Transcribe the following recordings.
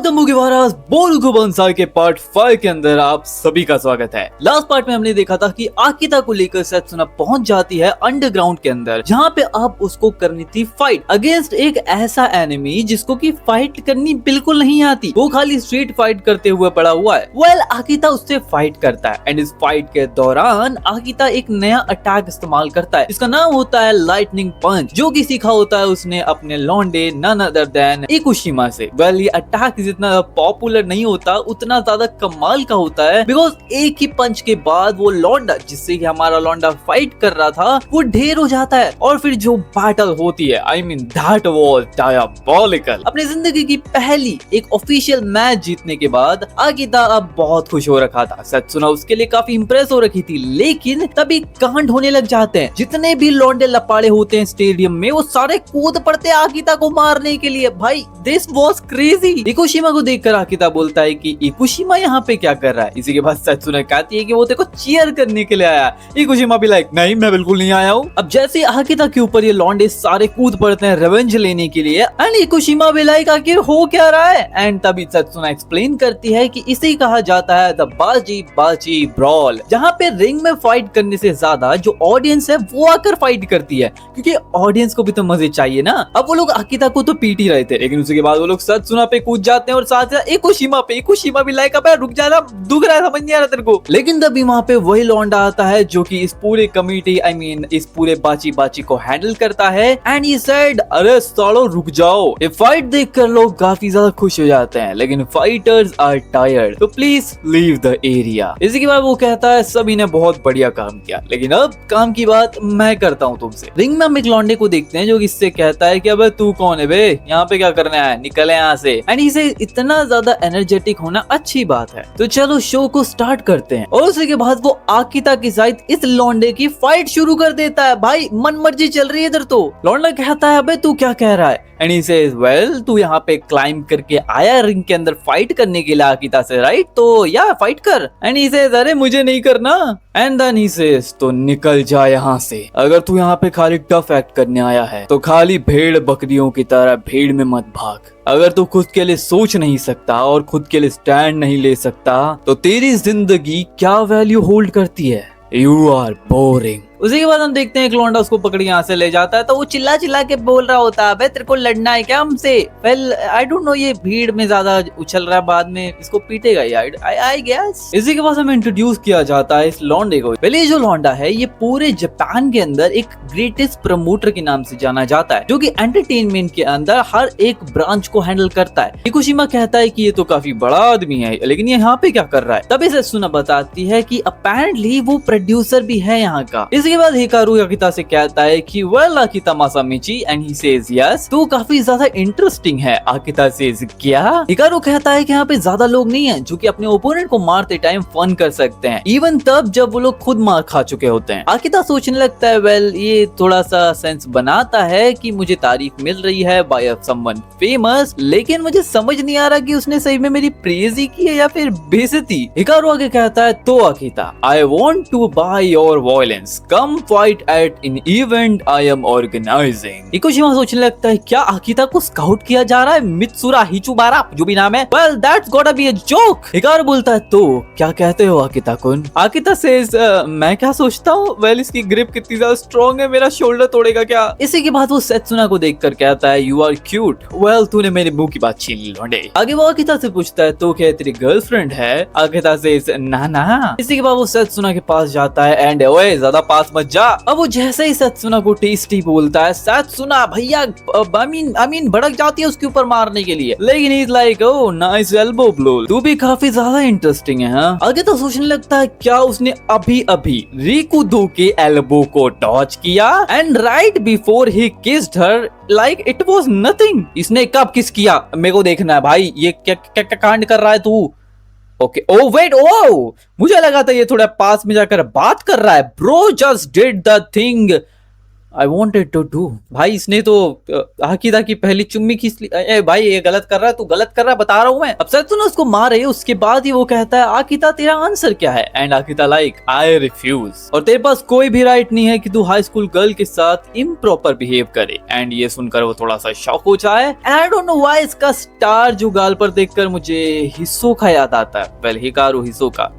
Welcome मुगिवारास Boruto बंसाई के part 5 के अंदर आप सभी का स्वागत है। लास्ट पार्ट में हमने देखा था कि आकिता को लेकर सेत्सुना पहुंच जाती है अंडरग्राउंड के अंदर, जहां पे अब उसको करनी थी फाइट अगेंस्ट एक ऐसा एनिमी जिसको की फाइट करनी बिल्कुल नहीं आती। वो खाली स्ट्रीट फाइट करते हुए पड़ा हुआ है। वेल आकिता उससे फाइट करता है एंड इस फाइट के दौरान आकिता एक नया अटैक इस्तेमाल करता है। इसका नाम होता है लाइटनिंग पंच, जो की सीखा होता है उसने अपने लॉन्डे नन अदर देन इकुशिमा से। वेल ये अटैक जितना पॉपुलर नहीं होता उतना ज्यादा कमाल का होता है, बिकॉज एक ही पंच के बाद वो लौंडा जिससे कि हमारा लौंडा फाइट कर रहा था वो ढेर हो जाता है और फिर जो बैटल होती है I mean that was diabolical. अपनी जिंदगी की पहली एक ऑफिशियल मैच जीतने के बाद आकिता अब बहुत खुश हो रखा था। सेत्सुना उसके लिए काफी इंप्रेस हो रखी थी, लेकिन तभी कांड होने लग जाते हैं। जितने भी लौंडे लपाड़े होते हैं स्टेडियम में वो सारे कूद पड़ते हैं आकिता को मारने के लिए। भाई दिस वाज क्रेजी। इकुशिमा को देखकर आकिता बोलता है कि इकुशिमा यहाँ पे क्या कर रहा है। इसी के बाद सेत्सुना कहती है कि वो तेरे को चीयर करने के लिए आया है। इकुशिमा भी लाइक नहीं मैं बिल्कुल नहीं आया हूँ। अब जैसे आकिता के ऊपर ये लौंडे सारे कूद पड़ते हैं रिवेंज लेने के लिए एंड इकुशिमा भी लाइक आखिर हो क्या रहा है। एंड तभी सेत्सुना एक्सप्लेन करती है कि इसे कहा जाता है द बाजी बाजी ब्रॉल, जहाँ पे रिंग में फाइट करने से ज्यादा जो ऑडियंस है वो आकर फाइट करती है, क्योंकि ऑडियंस को भी तो मजे चाहिए ना। अब वो लोग आकिता को तो पीट ही रहे थे, लेकिन उसके बाद वो लोग सेत्सुना पे कूद जाते हैं और साथ साथ इकुशिमा पे। इकुशिमा भी लाइक अबे रुक जा, दुख रहा है, समझ नहीं आ रहा तेरे को। लेकिन तभी वहाँ पे वही लौंडा आता है जो कि इस पूरे कम्युनिटी आई मीन इस पूरे बाची बाची को हैंडल करता है एंड ही सेड अरे सालो रुक जाओ। ये फाइट देखकर लोग काफी ज्यादा खुश हो जाते हैं, लेकिन फाइटर्स आर टायर्ड तो प्लीज लीव द एरिया। इसी के बाद वो कहता है सभी ने बहुत बढ़िया काम किया, लेकिन अब काम की बात मैं करता हूँ तुमसे। रिंग में हम एक लौंडे को देखते हैं जो इससे कहता है कि अबे तू कौन है बे, यहाँ पे क्या करने आया, निकले यहाँ से। एंड इसे इतना ज्यादा एनर्जेटिक होना अच्छी बात है। तो चलो शो को स्टार्ट करते हैं। और उसी के बाद वो आकिता के साथ इस लौंडे की फाइट शुरू कर देता है। भाई मन मर्जी चल रही है इधर तो। लौंडा कहता है अबे तू क्या कह रहा है एंड ही सेज वेल तू यहाँ पे क्लाइंब करके आया रिंग के अंदर फाइट करने के लिए आकिता से, राइट? तो या फाइट कर। एंड ही सेज अरे मुझे नहीं करना। एंड देन ही सेज तो निकल जा यहाँ से। अगर तू यहाँ पे खाली टफ एक्ट करने आया है तो खाली भेड़ बकरियों की तरह भीड़ में मत भाग। अगर तू खुद के लिए सोच नहीं सकता और खुद के लिए स्टैंड नहीं ले सकता तो तेरी जिंदगी क्या वैल्यू होल्ड करती है? You are boring. उसी के बाद हम देखते हैं एक लौंडा उसको पकड़ यहाँ से ले जाता है, तो वो चिल्ला चिल्ला के बोल रहा होता है तेरे को लड़ना है क्या हमसे? वेल आई डोंट नो, ये भीड़ में ज्यादा उछल रहा है, बाद में इसको पीटेगा यार आई गेस। इसी के बाद हमें इंट्रोड्यूस किया जाता है इस लौंडे को। पहले जो लौंडा है ये पूरे जापान के अंदर एक ग्रेटेस्ट प्रमोटर के नाम से जाना जाता है, जो कि एंटरटेनमेंट के अंदर हर एक ब्रांच को हैंडल करता है। इकुशिमा कहता है कि ये तो काफी बड़ा आदमी है, लेकिन ये यहाँ पे क्या कर रहा है? तभी सेत्सुना बताती है कि अपेरेंटली वो प्रोड्यूसर भी है यहाँ का। के बाद हिकारू आकिता से कहता है कि well Akita Masamichi and he says yes तो काफी ज्यादा इंटरेस्टिंग है। आकिता सेज क्या? हिकारू कहता है कि यहाँ पे ज्यादा लोग नहीं हैं जो कि अपने ओपोनेंट को मारते टाइम फन कर सकते हैं, इवन तब जब वो लोग खुद मार खा चुके होते हैं। आकिता सोचने लगता है वेल ये थोड़ा सा सेंस बनाता है कि मुझे तारीफ मिल रही है बाय समवन फेमस, लेकिन मुझे समझ नहीं आ रहा कि उसने सही में मेरी प्रेज ही की है या फिर बेइज्जती। हिकारू आगे कहता है तो Akita I want to buy your violence, come fight at in event I am organising. Ikushima सोचने लगता है क्या आकिता को स्काउट किया जा रहा है? मित्सुरा हिचुबारा जो भी नाम है। वेल दैट्स गोटा बी अ जोक। हिकारू बोलता है तो क्या कहते हो आकिता कुन? आकिता सेज मैं क्या सोचता हूँ? वेल इसकी ग्रिप कितनी ज्यादा स्ट्रॉन्ग है, मेरा शोल्डर तोड़ेगा क्या? इसी के बाद वो सेत्सुना को देखकर कहता है यू आर क्यूट। वेल तूने मेरे मुंह की बात छीन ली लौंडे। आगे वो आकिता से पूछता है तो क्या तेरी गर्लफ्रेंड है? आकिता सेज ना ना। इसी के बाद वो सेत्सुना के पास जाता है एंड ओए ज्यादा पास मत जा। अब वो जैसे ही सेत्सुना को टेस्टी बोलता है, सेत्सुना भैया आई मीन भड़क जाती है उसके ऊपर मारने के लिए, लेकिन ही is like oh nice elbow blow, तू भी काफी ज्यादा इंटरेस्टिंग है। हाँ? आगे तो सोचने लगता है क्या उसने अभी अभी रिकुदो के एल्बो को डॉज किया and right before he kissed her like it was nothing. इसने कब किस किया मेरे को देखना है भाई, ये क्या कांड कर रहा है तू? ओके ओ वेट ओ मुझे लगा था ये थोड़ा पास में जाकर बात कर रहा है। Bro just did the thing I wanted to do। भाई इसने तो आकिदा की पहली चुम्मी खींच ली। भाई ये गलत कर रहा है, तू गलत कर रहा है, बता रहा हूँ मैं। अब सत्सुना उसको मारे, उसके बाद ही वो कहता है आकिता तेरा आंसर क्या है? एंड आकिता लाइक आई रिफ्यूज, और तेरे पास कोई भी राइट नहीं है कि तू हाई स्कूल गर्ल के साथ इम्प्रॉपर बिहेव करे। एंड ये सुनकर वो थोड़ा सा शॉक हो जाए। And I don't know why इसका स्टार जो गाल पर देखकर मुझे हिसोका याद आता है। Well Hikaru Hisoka.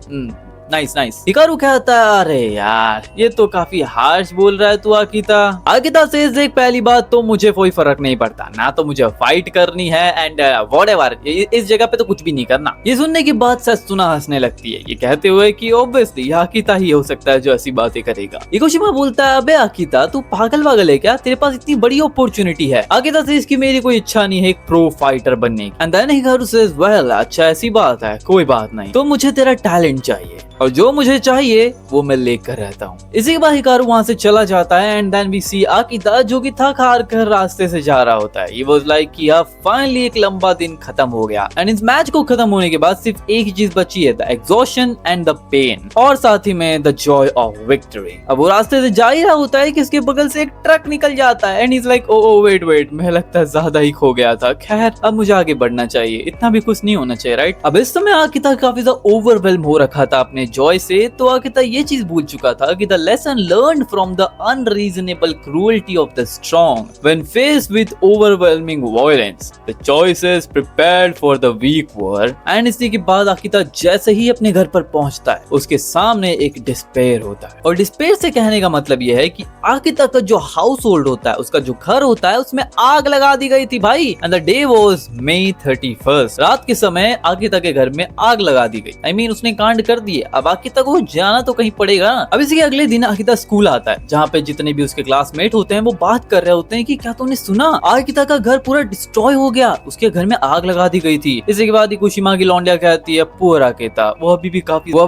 Nice nice. Hikaru कहता है अरे यार ये तो काफी हार्श बोल रहा है तू आकिता। आकिता से देख पहली बात तो मुझे कोई फर्क नहीं पड़ता ना, तो मुझे फाइट करनी है एंड व्हाटएवर, इस जगह पे तो कुछ भी नहीं करना। ये सुनने की बात सत्सुना हंसने लगती है, ये कहते हुए कि ऑब्वियसली आकिता ही हो सकता है जो ऐसी बातें करेगा। हिकोशिमा बोलता है अबे आकिता तू पागल वागल है क्या? तेरे पास इतनी बड़ी अपॉर्चुनिटी है। आकिता से इसकी मेरी कोई इच्छा नहीं है एक प्रो फाइटर बनने की। And then Hikaru says well अच्छा ऐसी बात है, कोई बात नहीं, तो मुझे तेरा टैलेंट चाहिए और जो मुझे चाहिए वो मैं लेकर रहता हूँ। इसी के बाद हिकारू वहाँ से चला जाता है। एंड देन वी सी आकिता जो कि थक हार कर रास्ते से जा रहा होता है। He was like कि अब फाइनली एक लंबा दिन खत्म हो गया। एंड इस मैच को खत्म होने के बाद सिर्फ एक ही चीज बची है, the exhaustion and the pain, और साथ ही में द जॉय ऑफ विक्ट्री। अब वो रास्ते से जा ही रहा होता है कि इसके बगल से एक ट्रक निकल जाता है। And is like oh wait मैं लगता है ज्यादा ही खो गया था। खैर अब मुझे आगे बढ़ना चाहिए, इतना भी कुछ नहीं होना चाहिए राइट। अब इस समय आकिता काफी ज्यादा ओवरवेल्म हो रखा था अपने जॉय से, तो आकिता ये चीज भूल चुका था कि the lesson learned from the unreasonable cruelty of the strong when faced with overwhelming violence the choices prepared for the weak were. And इसी के बाद आकिता जैसे ही अपने घर पर पहुंचता है उसके सामने एक डिस्पेयर होता है। और डिस्पेयर से कहने का मतलब यह है कि आकिता का जो हाउस होल्ड होता है, उसका जो घर होता है, उसमें आग लगा दी गई थी भाई। And the day was May 31st। रात के समय आकिता के घर में आग लगा दी गई। I mean, उसने कांड कर दिए। अब आकिता को जाना तो कहीं पड़ेगा। अब इसी के अगले दिन आकिता स्कूल आता है, जहाँ पे जितने भी उसके क्लासमेट होते हैं वो बात कर रहे होते हैं कि क्या तुमने सुना आकिता का घर पूरा डिस्ट्रॉय हो गया, उसके घर में आग लगा दी गई थी। इसी के बाद हिकोशिमा की लौंडिया कहती है पुअर आकिता, वो अभी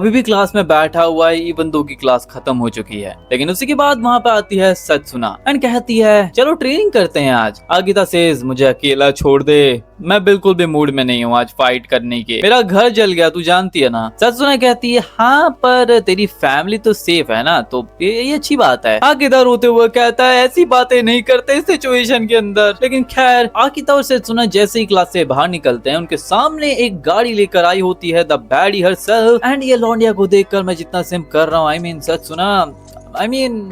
भी क्लास में बैठा हुआ है, इवन दो की क्लास खत्म हो चुकी है। लेकिन उसी के बाद वहाँ पे आती है सत्सुना एंड कहती है चलो ट्रेनिंग करते हैं आज। आकिता सेज मुझे अकेला छोड़ दे, मैं बिल्कुल भी मूड में नहीं हूँ आज फाइट करने के, मेरा घर जल गया तू जानती है ना। सत्सुना कहती है हाँ पर तेरी फैमिली तो सेफ है ना, तो ये अच्छी बात है। आकिता रोते हुए कहता है ऐसी बातें नहीं करते इस सिचुएशन के अंदर। लेकिन खैर आकिता और सत्सुना जैसे ही क्लास से बाहर निकलते हैं, उनके सामने एक गाड़ी लेकर आई होती है द बैडी हरसेल्फ। एंड ये लौंडिया को देखकर मैं जितना सिम कर रहा हूँ, आई मीन सत्सुना, आई मीन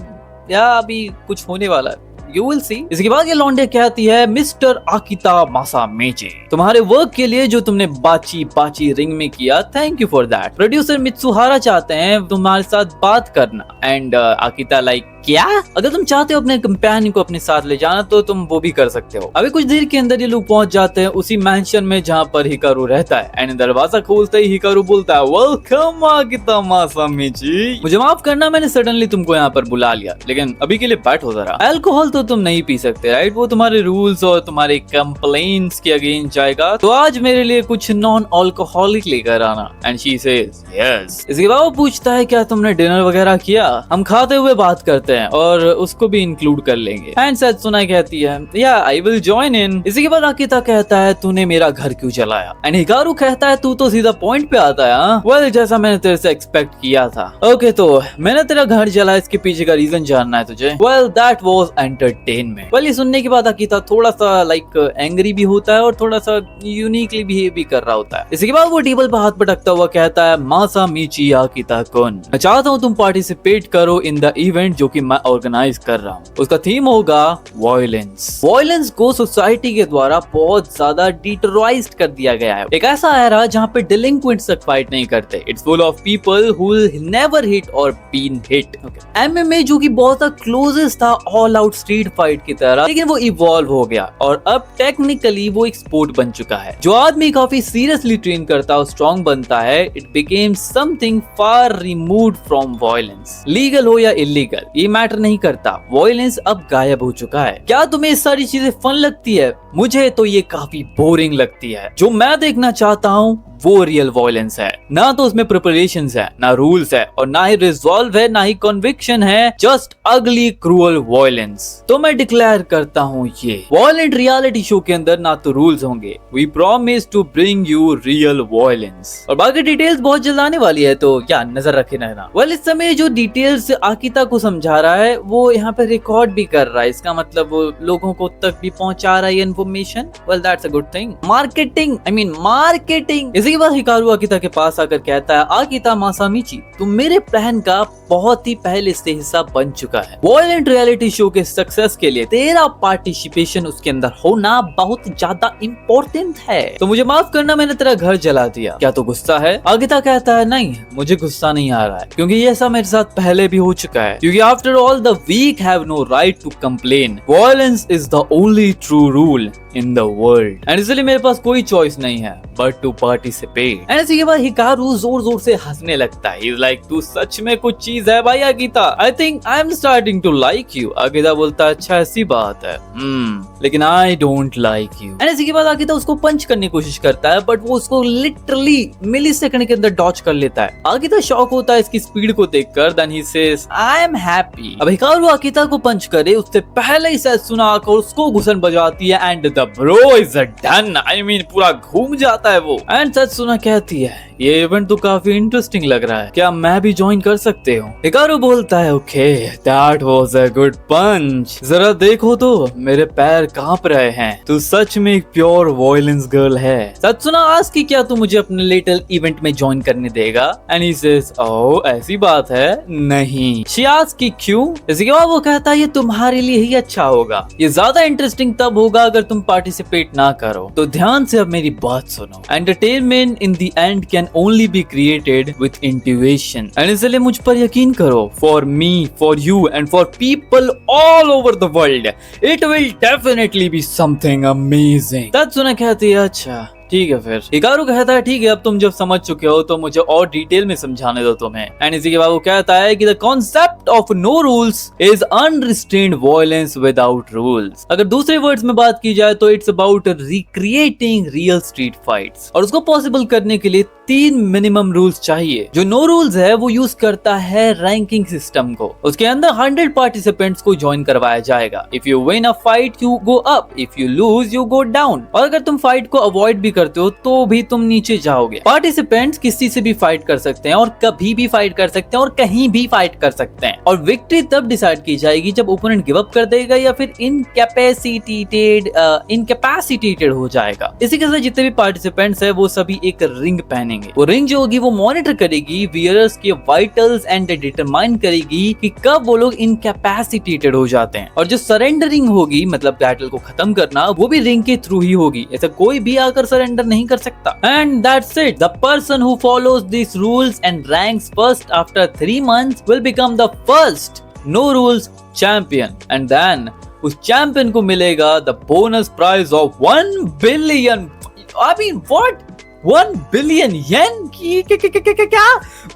या अभी कुछ होने वाला है, You will see। इसके बाद ये लौंडे कहती है मिस्टर आकिता मासामेचे, तुम्हारे वर्क के लिए जो तुमने बाची रिंग में किया, thank you for that. Producer Mitsuhara चाहते हैं तुम्हारे साथ बात करना। एंड आकिता लाइक क्या? अगर तुम चाहते हो अपने कंपेनियन को अपने साथ ले जाना तो तुम वो भी कर सकते हो। अभी कुछ देर के अंदर ये लोग पहुंच जाते हैं उसी मैंशन में जहाँ पर हिकारू रहता है। एंड दरवाजा खोलते ही हिकारू बोलता है वेलकम आकिता मासामेची, मुझे माफ करना मैंने सडनली तुमको यहाँ पर बुला लिया, लेकिन अभी के लिए बैठो जरा। अल्कोहल तो तुम नहीं पी सकते राइट, वो तुम्हारे रूल्स और तुम्हारे कंप्लेंट्स के अगेंस्ट जाएगा, तो आज मेरे लिए कुछ नॉन अल्कोहलिक लेकर आना। And she says yes. इसके बाद वो पूछता है क्या तुमने डिनर वगैरह किया? हम खाते हुए बात करते हैं और उसको भी इंक्लूड कर लेंगे। एंड सत्सुना कहती है या आई विल जॉइन इन। इसी के बाद आकिता कहता है तूने मेरा घर क्यों जलाया? एंड हिकारू कहता है तू तो सीधा पॉइंट पे आता है। हाँ वेल जैसा मैंने तेरे से एक्सपेक्ट किया था। ओके तो मैंने तेरा घर जलाया, इसके पीछे का रीजन जानना है तुझे? Well that was entertainment. Well ये सुनने के बाद आकिता थोड़ा सा लाइक एंग्री भी होता है और थोड़ा सा यूनिकली बिहेव भी कर रहा होता है। इसी के बाद वो टेबल पर हाथ पटकता हुआ कहता है मासामेची आकिता कुन, मैं चाहता हूँ तुम पार्टिसिपेट करो इन द इवेंट जो कि मैं ऑर्गेनाइज कर रहा हूँ। उसका थीम होगा वायलेंस। वायलेंस को सोसाइटी के द्वारा बहुत ज्यादा डिटरॉइज्ड कर दिया गया है। एक ऐसा एरा जहाँ पे डिलिंक्वेंट्स तक फाइट नहीं करते। It's full of people who never hit और बीन हिट। एमएमए जो कि बहुत क्लोजेस्ट था ऑल आउट स्ट्रीट फाइट की तरह, लेकिन वो इवॉल्व हो गया और अब टेक्निकली वो एक स्पोर्ट बन चुका है। जो आदमी काफी सीरियसली ट्रेन करता है, स्ट्रॉन्ग बनता है, it became something far removed from violence. Legal हो या इलीगल ये मैटर नहीं करता, वायलेंस अब गायब हो चुका है। क्या तुम्हें ये सारी चीजें फन लगती है? मुझे तो ये काफी बोरिंग लगती है। जो मैं देखना चाहता हूँ वो रियल वॉयलेंस है। ना तो उसमें प्रिपरेशंस है, ना रूल्स है, और ना ही रिजॉल्व है, ना ही कन्विक्शन है, जस्ट अगली क्रूअल वॉयलेंस। तो मैं डिक्लेयर करता हूँ ये वॉयलेंट रियलिटी शो के अंदर ना तो रूल्स होंगे, we promise to bring you real violence. और बाकी डिटेल्स बहुत जल्द आने वाली है, तो क्या नजर रखे रहना। वेल, इस समय जो डिटेल्स आकिता को समझा रहा है वो यहाँ पे रिकॉर्ड भी कर रहा है, इसका मतलब वो लोगों को तक भी पहुंचा रहा है information. Well, that's a good thing. Marketing, I mean marketing. इसी के बाद हिकारू आकिता के पास आकर कहता है, आकिता मासामिची, तुम मेरे प्लान का बहुत ही पहले से हिस्सा बन चुका है। वॉयलेंट रियलिटी शो के सक्सेस के लिए तेरा पार्टिसिपेशन उसके अंदर होना बहुत ज्यादा इम्पोर्टेंट है। तो मुझे माफ करना, मैंने तेरा घर जला दिया। क्या तो गुस्सा है? आगिता कहता है, नहीं, मुझे गुस्सा नहीं आ रहा है, क्योंकि ये ऐसा मेरे साथ पहले भी हो चुका है। क्योंकि after all the weak have no right to complain. Violence is the only true rule in the world, and इसलिए मेरे पास कोई चॉइस नहीं है बट टू पार्टिसिपेट। एंड इसी के बाद हिकारू जोर जोर से हंसने लगता है। He's like, तू सच में कुछ चीज है भाई Agita. I think I am starting to like you. Agita बोलता है, अच्छा ऐसी बात है, लेकिन I don't like you. And इसी के बाद आगिता उसको पंच करने की कोशिश करता है, बट वो उसको लिटरली मिली सेकंड के अंदर डॉच कर लेता है। आगिता शॉक होता है इसकी स्पीड को देखकर। Then he says, I am happy. अब हिकारू आगिता को पंच करे उससे पहले ही सेत्सुना आकर उसको घुसन बजाती है, and the bro is done. I mean पूरा घूम जाता है वो। एंड सेत्सुना कहती है, ये इवेंट तो काफी इंटरेस्टिंग लग रहा है, क्या मैं भी ज्वाइन कर सकते हो? हिकारू बोलता है, okay, that was a good punch. जरा देखो तो मेरे पैर कांप रहे हैं। तू सच में एक प्योर वॉयलेंस गर्ल है। सेत्सुना आस्क कि क्या तू मुझे अपने लिटिल इवेंट में ज्वाइन करने देगा? एंड ही सेज, ओह ऐसी बात है? नहीं। शी आस्क कि क्यों? इसके बाद वो कहता है, ये तुम्हारे लिए ही अच्छा होगा। ये ज्यादा इंटरेस्टिंग तब होगा अगर तुम पार्टिसिपेट ना करो। तो ध्यान से अब मेरी बात सुनो। Entertainment in the end can only be created with intuition, and इसलिए मुझ पर यकीन करो। For me, for you, and for people all over the world, it will definitely be something amazing. सेत्सुना कहती है, अच्छा ठीक है फिर। हिकारू कहता है, ठीक है, अब तुम जब समझ चुके हो तो मुझे और डिटेल में समझाने दो तुम्हें। एंड इसी के बाद वो कहता है कि the concept of no rules is unrestrained violence without rules. अगर दूसरे वर्ड्स में बात की जाए तो it's about recreating real street fights, और उसको पॉसिबल करने के लिए 3 मिनिमम रूल्स चाहिए। जो नो रूल्स है वो यूज करता है रैंकिंग सिस्टम को। उसके अंदर 100 पार्टिसिपेंट्स को ज्वाइन करवाया जाएगा। If you win a fight you go up, if you lose you go down. और अगर तुम फाइट को अवॉइड भी करते हो तो भी तुम नीचे जाओगे। पार्टिसिपेंट्स किसी से भी फाइट कर सकते हैं, और कभी भी फाइट कर सकते हैं, और कहीं भी फाइट कर सकते हैं। और विक्ट्री तब डिसाइड की जाएगी जब ओपोनेंट गिव अप कर देगा या फिर इनकैपेसिटेटेड हो जाएगा। इसी के साथ जितने भी पार्टिसिपेंट्स है वो सभी एक रिंग पहनेंगे। वो रिंग जो होगी वो मॉनिटर करेगी वियरर्स के वाइटल्स एंड डिटरमाइन करेगी कि कब वो लोग इनकैपेसिटेटेड हो जाते हैं। और जो सरेंडरिंग होगी, मतलब बैटल को खत्म करना, वो भी रिंग के थ्रू ही होगी। ऐसा कोई भी आकर सरेंडर नहीं कर सकता। And that's it. The person who follows this rules and ranks first after 3 months will become the first no rules champion. And then उस चैंपियन को मिलेगा the bonus prize of 1 billion। I mean, what? 1 billion yen? क्या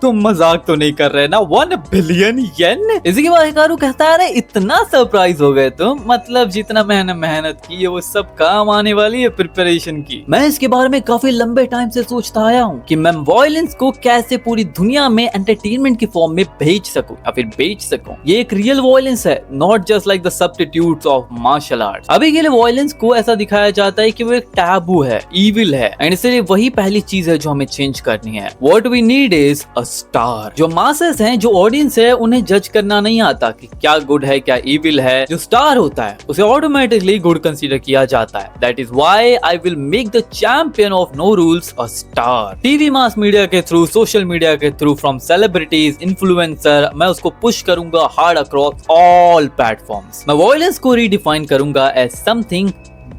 तुम मजाक तो नहीं कर रहे ना? 1 billion yen? इसी के बाद हिकारू कहता है, इतना सरप्राइज हो गए तुम? मतलब जितना मैंने मेहनत की है वो सब काम आने वाली है प्रिपरेशन की। मैं इसके बारे में काफी लंबे टाइम से सोचता आया हूँ कि मैं वॉयलेंस को कैसे पूरी दुनिया में एंटरटेनमेंट की फॉर्म में भेज सकूं या फिर बेच सकूं। ये एक रियल वॉयलेंस है, not just like the substitutes of martial arts. अभी के लिए वॉयलेंस को ऐसा दिखाया जाता है कि वो एक टैबू है, इविल है, एंड इसलिए वही पहली चीज है जो हमें चेंज करनी है। What we need is a star। जो मासेस हैं, जो ऑडियंस है, उन्हें जज करना नहीं आता कि क्या गुड है क्या इविल है। जो स्टार होता है उसे ऑटोमेटिकली गुड कंसीडर किया जाता है। That is why I will make the champion of no rules a star। TV mass media के थ्रू, सोशल मीडिया के थ्रू, फ्रॉम सेलिब्रिटीज, इन्फ्लुएंसर, मैं उसको पुश करूंगा हार्ड अक्रॉस ऑल प्लेटफॉर्म्स। मैं violence को रीडिफाइन करूंगा एज समथिंग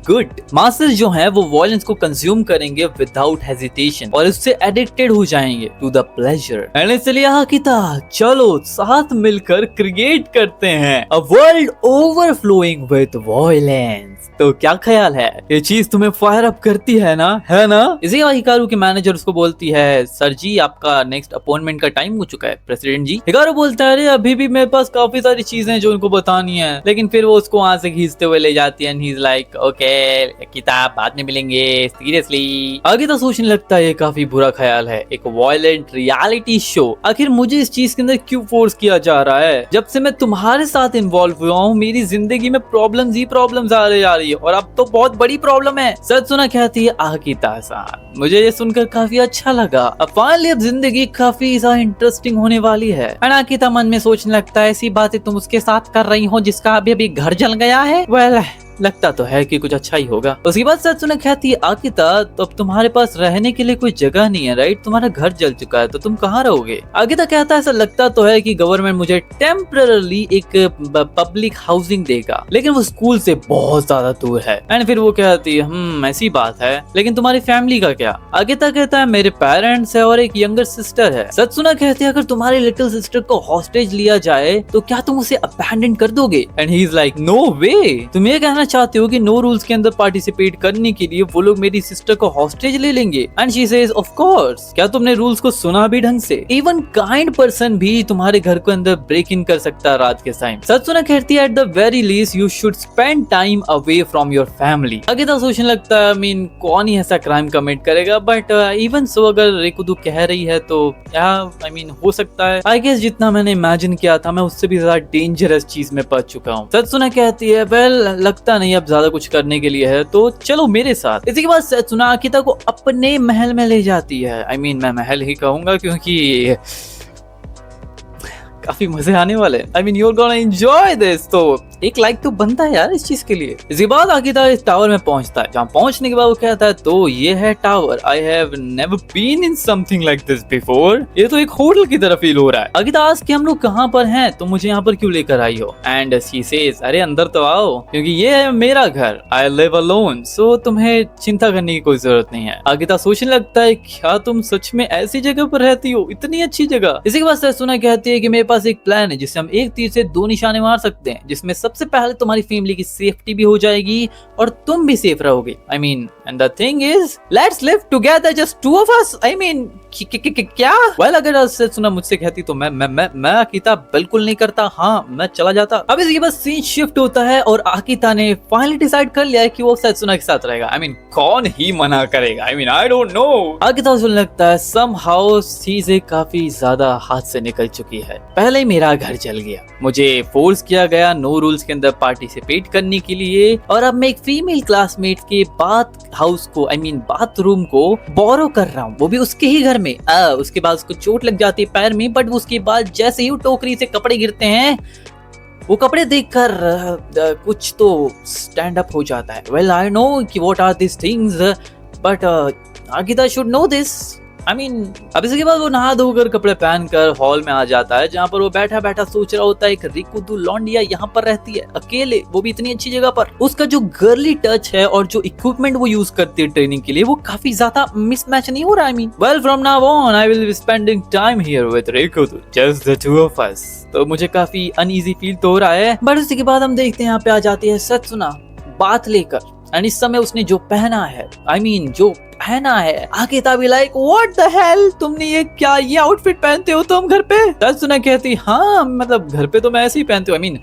गुड। मासेस जो हैं वो वॉयलेंस को कंज्यूम करेंगे विदाउट हेजिटेशन और उससे एडिक्टेड हो जाएंगे टू द प्लेजर। एंड इसलिए आकिता, चलो साथ मिलकर क्रिएट करते हैं a world overflowing with violence. तो क्या ख्याल है, ये चीज तुम्हें फायर अप करती है ना? है ना? इसी हिकारू की मैनेजर उसको बोलती है, सर जी आपका नेक्स्ट अपॉइंटमेंट का टाइम हो चुका है प्रेसिडेंट जी। हिकारू बोलता है, अरे अभी भी मेरे पास काफी सारी चीजें जो उनको बतानी है। लेकिन फिर वो उसको वहां से खींचते हुए ले जाती है। And he is like, okay well किताब बाद में मिलेंगे, सीरियसली। आगे तो सोचने लगता है ये काफी बुरा ख्याल है, एक वायलेंट रियलिटी शो। आखिर मुझे इस चीज के अंदर क्यों फोर्स किया जा रहा है? जब से मैं तुम्हारे साथ इन्वॉल्व हुआ हूँ मेरी जिंदगी में प्रॉब्लम्स ही प्रॉब्लम्स आ रही है, और अब तो बहुत बड़ी प्रॉब्लम है। सच सुना कहती है आकिता-सान। मुझे ये सुनकर काफी अच्छा लगा। अब फाइनली अब जिंदगी काफी ज्यादा इंटरेस्टिंग होने वाली है। आकिता मन में सोचने लगता है ऐसी बातें तुम उसके साथ कर रही हो जिसका अभी अभी घर जल गया है। वेल लगता तो है कि कुछ अच्छा ही होगा। उसके बाद सत्सुना कहती है आकिता तो अब तुम्हारे पास रहने के लिए कोई जगह नहीं है, राइट? तुम्हारा घर जल चुका है तो तुम कहाँ रहोगे? आकिता कहता है ऐसा लगता तो है कि गवर्नमेंट मुझे टेम्पररी एक पब्लिक हाउसिंग देगा, लेकिन वो स्कूल से बहुत ज्यादा दूर है। एंड फिर वो कहती है ऐसी बात है, लेकिन तुम्हारी फैमिली का क्या? आकिता कहता है मेरे पेरेंट्स है और एक यंगर सिस्टर है। सत्सुना कहती है अगर तुम्हारी लिटिल सिस्टर को हॉस्टेज लिया जाए तो क्या तुम उसे अबैंडन कर दोगे? And he is like no way. तुम ये कहना चाहते हो कि नो रूल्स के अंदर पार्टिसिपेट करने के लिए वो लोग मेरी सिस्टर को हॉस्टेज ले लेंगे? And she sage of course. क्या तुमने रूल्स को सुना भी ढंग से? इवन काइंड पर्सन भी तुम्हारे घर के अंदर ब्रेक इन कर सकता है रात के टाइम। सत्सुना कहती है at the very least you should spend time away from your family. आगे सोचने लगता है कौन ही ऐसा क्राइम कमिट करेगा, बट इवन सो अगर रेकुदू कह रही है तो हो सकता है। आई गेस जितना मैंने इमेजिन किया था मैं उससे भी ज्यादा डेंजरस चीज में पड़ चुका हूँ। सत्सुना कहती है वेल लगता नहीं अब ज्यादा कुछ करने के लिए है तो चलो मेरे साथ। इसी के बाद सत्सुना आकिता को अपने महल में ले जाती है। मैं महल ही कहूंगा क्योंकि काफी मजे आने वाले। you're gonna enjoy this। तो एक लाइक तो बनता है यार इस चीज के लिए। इसके बाद आकिता इस टावर में पहुंचता है, जहाँ पहुंचने के बाद वो कहता है तो ये है tower. I have never been in something like this before. ये तो एक होटल की तरह फील हो रहा है। आकिता आज के हम लोग कहाँ पर हैं, तो मुझे यहाँ पर क्यों लेकर आई हो? एंड शी सेज अरे अंदर तो आओ क्योंकि ये है मेरा घर। आई लिव अलोन, सो तुम्हें चिंता करने की कोई जरूरत नहीं है। आकिता सोचने लगता है क्या तुम सच में ऐसी जगह पर रहती हो, इतनी अच्छी जगह? इसी के बाद सत्सुना कहती है कि मेरे पास एक प्लान है जिससे हम एक तीर से दो निशाने मार सकते हैं, जिसमें सबसे पहले तुम्हारी फैमिली की सेफ्टी भी हो जाएगी और तुम भी सेफ रहोगे। And the thing is let's live together just to of अस। क्या? वेल अगर सुना मुझसे कहती तो मैं आकिता बिल्कुल नहीं करता। हाँ मैं चला जाता। अब इसके बाद सीन शिफ्ट होता है और आकिता ने फाइनली डिसाइड कर लिया है कि वो सत्सुना के साथ रहेगा। कौन ही मना करेगा? आई डोंट नो। आकिता को लगता है समहाउ चीजें काफी ज्यादा हाथ से निकल चुकी है। पहले ही मेरा घर जल गया, मुझे फोर्स किया गया नो रूल्स के अंदर पार्टिसिपेट करने के लिए, और अब मैं एक फीमेल क्लासमेट के बाथ हाउस को बाथरूम को बोरो कर रहा हूँ, वो भी उसके ही घर में। उसके बाद उसको चोट लग जाती है पैर में, बट उसके बाद जैसे ही टोकरी से कपड़े गिरते हैं वो कपड़े देखकर कुछ तो स्टैंड अप हो जाता है। वेल आई नो कि what are this things, but Akita should know this. अब इसके बाद वो नहा धोकर कपड़े पहनकर हॉल में आ जाता है, जहाँ पर वो बैठा बैठा सोच रहा होता है एक रिकुदू लौंडिया यहाँ पर रहती है अकेले, वो भी इतनी अच्छी जगह पर। उसका जो गर्ली टच है और जो इक्विपमेंट वो यूज करती है ट्रेनिंग के लिए वो काफी ज्यादा मिसमैच नहीं हो रहा। Well from now on I will be spending time here with Rikudou, just the two of us. तो मुझे काफी अनईजी फील तो हो रहा है। बट उसके बाद हम देखते हैं यहाँ पे आ जाती है सत्सुना बात लेकर, एंड इस समय उसने जो पहना है जो पहना है आकिता भी लाइक व्हाट द हेल, तुमने ये क्या ये आउटफिट पहनते हो तुम घर पे? सत्सुना कहती हाँ घर पे तो मैं ऐसे ही पहनती हूँ।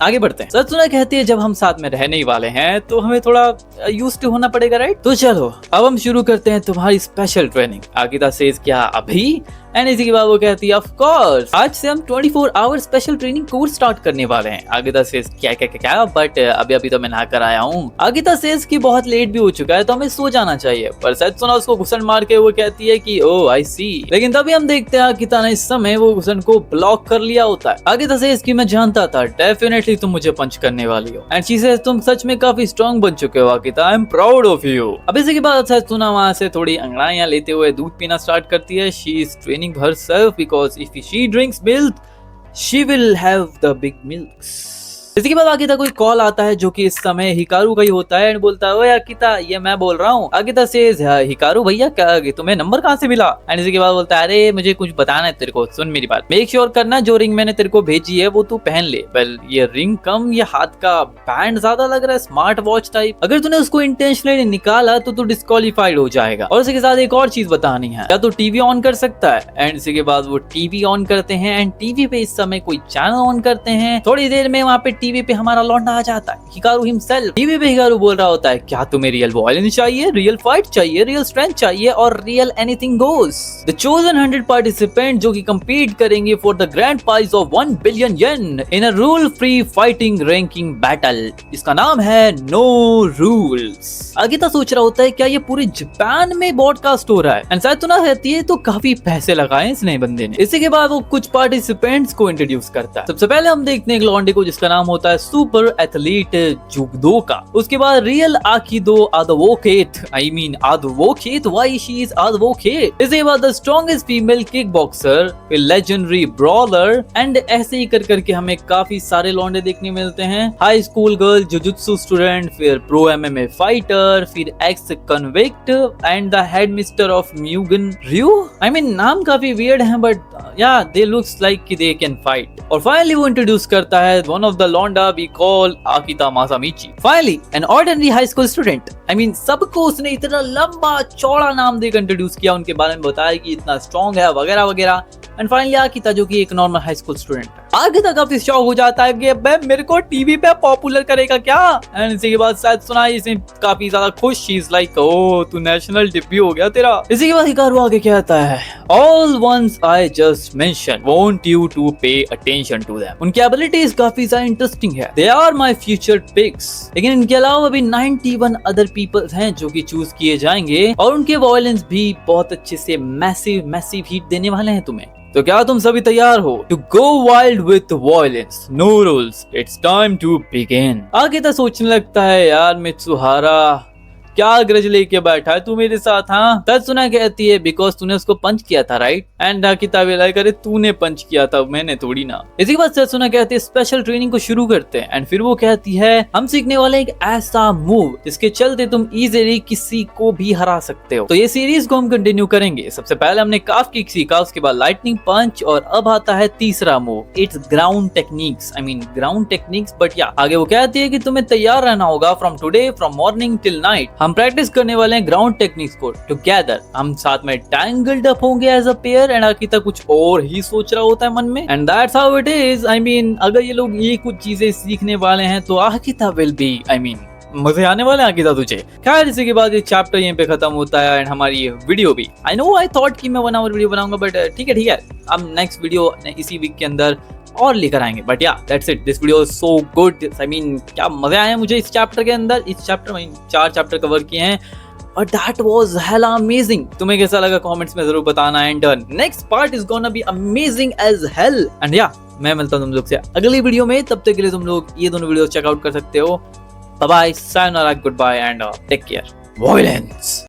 आगे बढ़ते हैं। सत्सुना कहती है जब हम साथ में रहने ही वाले हैं तो हमें थोड़ा यूज्ड टू होना पड़ेगा, राइट? तो चलो अब हम शुरू करते हैं तुम्हारी स्पेशल ट्रेनिंग। आकिता सेज क्या अभी? एंड इसी के बाद वो कहती है ऑफ कोर्स आज से हम 24 hour special training course start करने वाले हैं। आकिता सेज क्या बट अभी तो मैं नहा कर आया हूँ। आकिता सेज कि बहुत लेट भी हो चुका है तो हमें सो जाना चाहिए, पर सत्सुना उसको घुसन मार के वो कहती है कि ओ आई सी। लेकिन तभी हम देखते हैं आकिता ने इस समय वो घुसन को ब्लॉक कर लिया होता है। आकिता सेज कि मैं जानता था डेफिनेटली तुम मुझे पंच करने वाली हो, एंड शी सेज तुम सच में काफी स्ट्रॉन्ग बन चुके हो Akita, I am proud of you. अब इसी के बाद सत्सुना वहां से थोड़ी अंगड़ाइयां लेते हुए दूध पीना स्टार्ट करती है। She is training herself because if she drinks milk she will have the big milks। इसके बाद आकिता को कॉल आता है जो कि इस समय हिकारू का ही होता है एंड बोलता है ओए आकिता ये मैं बोल रहा हूँ। आकिता सेज हिकारू भैया क्या तुम्हें नंबर कहाँ से मिला? एंड इसके बाद बोलता है अरे मुझे कुछ बताना है तेरे को, सुन मेरी बात, मेक श्योर करना जो रिंग मैंने तेरे को भेजी है वो तू पहन ले। वेल ये रिंग कम, ये हाथ का बैंड ज्यादा लग रहा है, स्मार्ट वॉच टाइप। अगर तूने उसको इंटेंशनली निकाला तो तू डिस्क्वालीफाइड हो जाएगा। और इसके साथ एक और चीज बतानी है, क्या तू टीवी ऑन कर सकता है? एंड इसके बाद वो टीवी ऑन करते हैं एंड टीवी पे इस समय कोई चैनल ऑन करते हैं। थोड़ी देर में वहाँ पे टीवी पे हमारा लौंडा आ जाता है, हिकारू हिमसेल्फ। टीवी पे हिकारू बोल रहा होता है क्या तुम्हें रियल वायलेंस चाहिए, रियल फाइट चाहिए, रियल स्ट्रेंथ चाहिए और real anything goes. The chosen 100 participant जो कि compete करेंगे for the grand prize of 1 billion yen in a rule free fighting ranking battle. इसका नाम है नो रूल्स। आगिता सोच रहा होता है क्या ये पूरे जापान में ब्रॉडकास्ट हो रहा है? एंड शायद तो ना रहती है तो काफी पैसे लगाए इस नए बंदे ने। इसी के बाद वो कुछ पार्टिसिपेंट्स को इंट्रोड्यूस करता है। सबसे पहले हम देखते हैं एक लॉन्डे को जिसका नाम होता है सुपर एथलीट जुगदो का। उसके बाद real aikido advocate, I mean advocate, why she is advocate. इसके बाद the strongest female kick boxer, फिर लेजेंडरी ब्रॉलर एंड ऐसे ही कर करके हमें काफी सारे लॉन्डे देखने मिलते हैं। High school girl, jujutsu student, फिर प्रो एमएमए फाइटर, फिर ex convict and the head mister of Mugen ryu. I mean नाम काफी वियर्ड है बट या दे लुक्स लाइक कि दे कैन फाइट। और फाइनली वो इंट्रोड्यूस करता है वन ऑफ द लॉन्डा we call Akita Masamichi. Finally an ordinary high school student. I mean सबको उसने इतना लंबा चौड़ा नाम देकर इंट्रोड्यूस किया, उनके बारे में बताया कि इतना स्ट्रॉन्ग है वगैरह वगैरह। एंड फाइनली आकिता जो कि एक नॉर्मल हाई स्कूल स्टूडेंट है। आकिता काफी शौक हो जाता है कि बे मेरे को टीवी पे पॉपुलर करेगा क्या? एंड इसी के बाद शायद सुना इसे काफी ज्यादा खुश, शी इज लाइक ओ तू नेशनल डेब्यू हो गया तेरा। इसी के बाद हिकारू आगे कहता है all once I just mention want you to pay attention to them. उनकी एबिलिटीज काफी ज्यादा इंटरेस्टिंग है, they are my future picks. लेकिन इनके अलावा भी 91 अदर पीपल्स हैं जो कि चूज किए जाएंगे और उनके वॉयलेंस भी बहुत अच्छे से मैसिव हिट देने वाले हैं तुम्हें। तो क्या तुम सभी तैयार हो to go wild with violence, no rules, it's time to begin. आगे तो सोचने लगता है यार मित्सुहारा क्या ग्रज लेके बैठा है तू मेरे साथ? हाँ तत्सुना कहती है बिकॉज तूने उसको पंच किया था राइट? एंड आकिता विलाई करे तूने पंच किया था, मैंने थोड़ी ना। इसी के बाद तत्सुना कहती है स्पेशल ट्रेनिंग को शुरू करते हैं। एंड फिर वो कहती है हम सीखने वाले एक ऐसा मूव जिसके चलते तुम इजीली किसी को भी हरा सकते हो। तो ये सीरीज को हम कंटिन्यू करेंगे। सबसे पहले हमने काफ किक सीखा, उसके बाद लाइटनिंग पंच और अब आता है तीसरा move, it's ground techniques. I mean ground techniques but या आगे वो कहती है कि तुम्हें तैयार रहना होगा from today, from morning till night. हम प्रैक्टिस करने वाले हैं ग्राउंड टेक्निक्स को टुगेदर। हम साथ में टैंगल्ड अप होंगे एज अ पेयर। एंड आकिता कुछ और ही सोच रहा होता है मन में and that's how it is. I mean अगर ये लोग ये कुछ चीजें सीखने वाले हैं तो आकिता विल बी, आई मीन मजे आने वाले हैं आकिता तुझे। खैर इसी के बाद ये चैप्टर यहीं पे खत्म होता है एंड हमारी ये वीडियो भी। आई नो आई थॉट कि मैं 1 आवर वीडियो बनाऊंगा बट ठीक है अब नेक्स्ट वीडियो इसी वीक के अंदर और लेकर आएंगे। बट या that's it, this video is so good. I mean क्या मजे आए मुझे इस चैप्टर के अंदर। इस चैप्टर में 4 चैप्टर कवर किए हैं और दैट वाज हेला अमेजिंग। तुम्हें कैसा लगा कमेंट्स में जरूर बताना। And next part is gonna be amazing as hell. And या मैं मिलता हूं तुम लोग से अगली वीडियो में, तब तक के लिए तुम लोग ये दोनों वीडियो चेकआउट कर सकते हो। Bye bye, sayonara, goodbye and take care. Violence.